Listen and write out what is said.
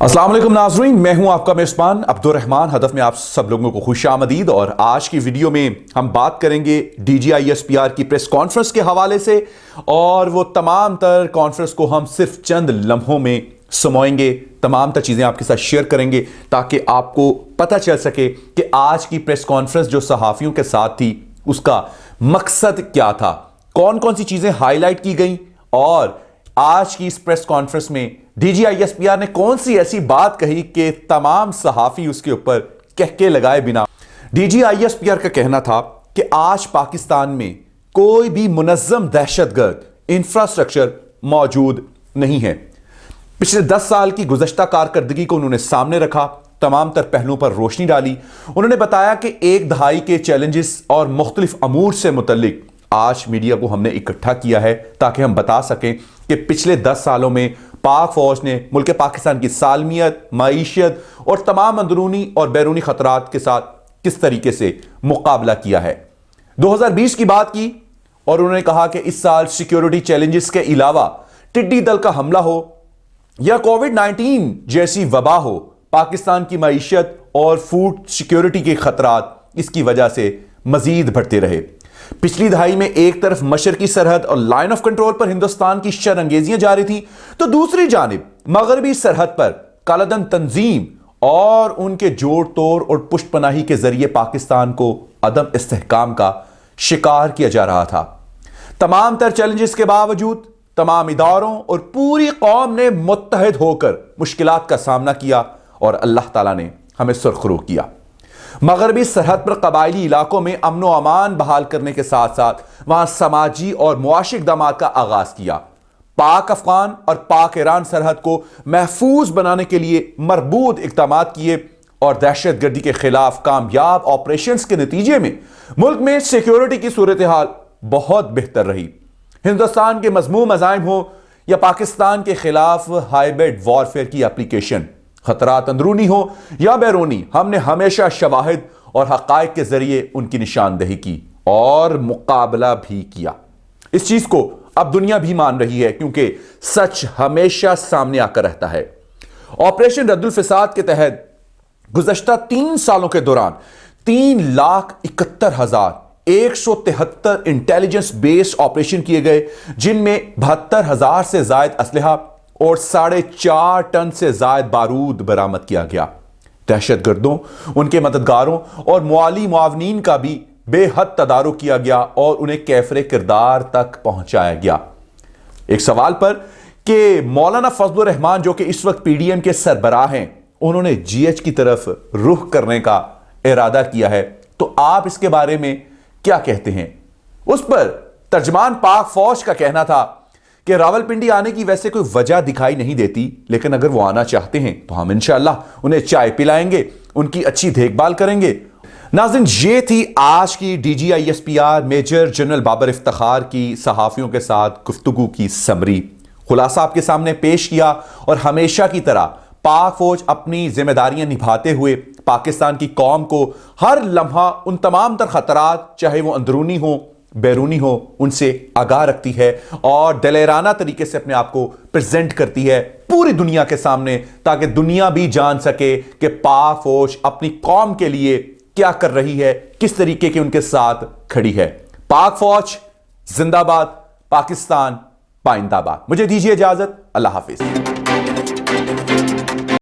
अस्सलाम वालेकुम नाज़रीन, मैं हूं आपका मेज़बान अब्दुर्रहमान। हदफ में आप सब लोगों को खुशामदीद। और आज की वीडियो में हम बात करेंगे DGISPR की प्रेस कॉन्फ्रेंस के हवाले से, और वो तमाम तर कॉन्फ्रेंस को हम सिर्फ चंद लम्हों में समोएंगे, तमाम तर चीज़ें आपके साथ शेयर करेंगे ताकि आपको पता चल सके कि आज की प्रेस कॉन्फ्रेंस जो सहाफ़ियों के साथ थी उसका मकसद क्या था, कौन कौन सी चीज़ें हाईलाइट की गई, और आज की इस प्रेस कॉन्फ्रेंस में DGISPR ने कौन सी ऐसी बात कही कि तमाम सहाफ़ी उसके ऊपर कहके लगाए बिना। DGISPR का कहना था कि आज पाकिस्तान में कोई भी मुनज़्ज़म दहशतगर्द इंफ्रास्ट्रक्चर मौजूद नहीं है। पिछले 10 साल की गुज़श्ता कारकर्दगी को उन्होंने सामने रखा, तमाम तर पहलुओं पर रोशनी डाली। उन्होंने बताया कि एक दहाई के चैलेंजेस और मुख्तलिफ अमूर से मुतल्लिक आज मीडिया को हमने इकट्ठा किया है ताकि हम बता सकें कि पिछले 10 सालों में पाक फौज ने मुल्क पाकिस्तान की सालमियत, मईशत और तमाम अंदरूनी और बैरूनी खतरात के साथ किस तरीके से मुकाबला किया है। 2020 की बात की और उन्होंने कहा कि इस साल सिक्योरिटी चैलेंजेस के अलावा टिड्डी दल का हमला हो या कोविड-19 जैसी वबा हो, पाकिस्तान की मईशत और फूड सिक्योरिटी के खतरात इसकी वजह से मजीद बढ़ते रहे। पिछली दहाई में एक तरफ मशरकी सरहद और लाइन ऑफ कंट्रोल पर हिंदुस्तान की शरअंगेजियां जारी थी, तो दूसरी जानिब मगरबी सरहद पर कालाधन तंजीम और उनके जोड़ तोड़ और पुष्टपनाही के जरिए पाकिस्तान को अदम इस्तेहकाम का शिकार किया जा रहा था। तमाम तर चैलेंजेस के बावजूद तमाम इदारों और पूरी कौम ने मुत्तहद होकर मुश्किलात का सामना किया और अल्लाह ताला ने हमें सुरखरू किया। मगरबी सरहद पर कबायली इलाकों में अमन व अमान बहाल करने के साथ साथ वहां समाजी और मुआशी इक़दामात का आगाज किया। पाक अफगान और पाक ईरान सरहद को महफूज बनाने के लिए मरबूत इक़दामात किए और दहशत गर्दी के खिलाफ कामयाब ऑपरेशंस के नतीजे में मुल्क में सिक्योरिटी की सूरत हाल बहुत बेहतर रही। हिंदुस्तान के मज़मूम अज़ाइम हो या पाकिस्तान के खिलाफ हाइब्रिड वॉरफेयर की एप्लीकेशन, खतरात अंदरूनी हो या बैरूनी, हमने हमेशा शवाहिद और हक़ाइक़ के जरिए उनकी निशानदेही की और मुकाबला भी किया। इस चीज को अब दुनिया भी मान रही है क्योंकि सच हमेशा सामने आकर रहता है। ऑपरेशन रद्दुल फिसाद के तहत गुज़श्ता 3 सालों के दौरान 3,71,173 इंटेलिजेंस बेस्ड ऑपरेशन किए गए, जिनमें 72,000 से जायद असलहा और 4.5 टन से जायद बारूद बरामद किया गया। दहशतगर्दों, उनके मददगारों और मुआली मुआवनीन का भी बेहद तदारुक किया गया और उन्हें कैफरे किरदार तक पहुंचाया गया। एक सवाल पर कि मौलाना फजलुर रहमान जो कि इस वक्त PDM के सरबराह हैं, उन्होंने GH की तरफ रुख करने का इरादा किया है, तो आप इसके बारे में क्या कहते हैं? उस पर तर्जमान पाक फौज का कहना था कि रावलपिंडी आने की वैसे कोई वजह दिखाई नहीं देती, लेकिन अगर वो आना चाहते हैं तो हम इंशाअल्लाह उन्हें चाय पिलाएंगे, उनकी अच्छी देखभाल करेंगे। नाज़रीन, ये थी आज की DGISPR major general Babar Iftikhar की सहाफ़ियों के साथ गुफ्तगू की समरी। खुलासा आपके सामने पेश किया और हमेशा की तरह पाक फौज अपनी जिम्मेदारियां निभाते हुए पाकिस्तान की कौम को हर लम्हा उन तमाम तर खतरात, चाहे वो अंदरूनी हो बैरूनी हो, उनसे आगाह रखती है और दलेराना तरीके से अपने आप को प्रेजेंट करती है पूरी दुनिया के सामने, ताकि दुनिया भी जान सके कि पाक फौज अपनी कौम के लिए क्या कर रही है, किस तरीके की उनके साथ खड़ी है। पाक फौज जिंदाबाद, पाकिस्तान पाइंदाबाद। मुझे दीजिए इजाजत, अल्लाह हाफिज।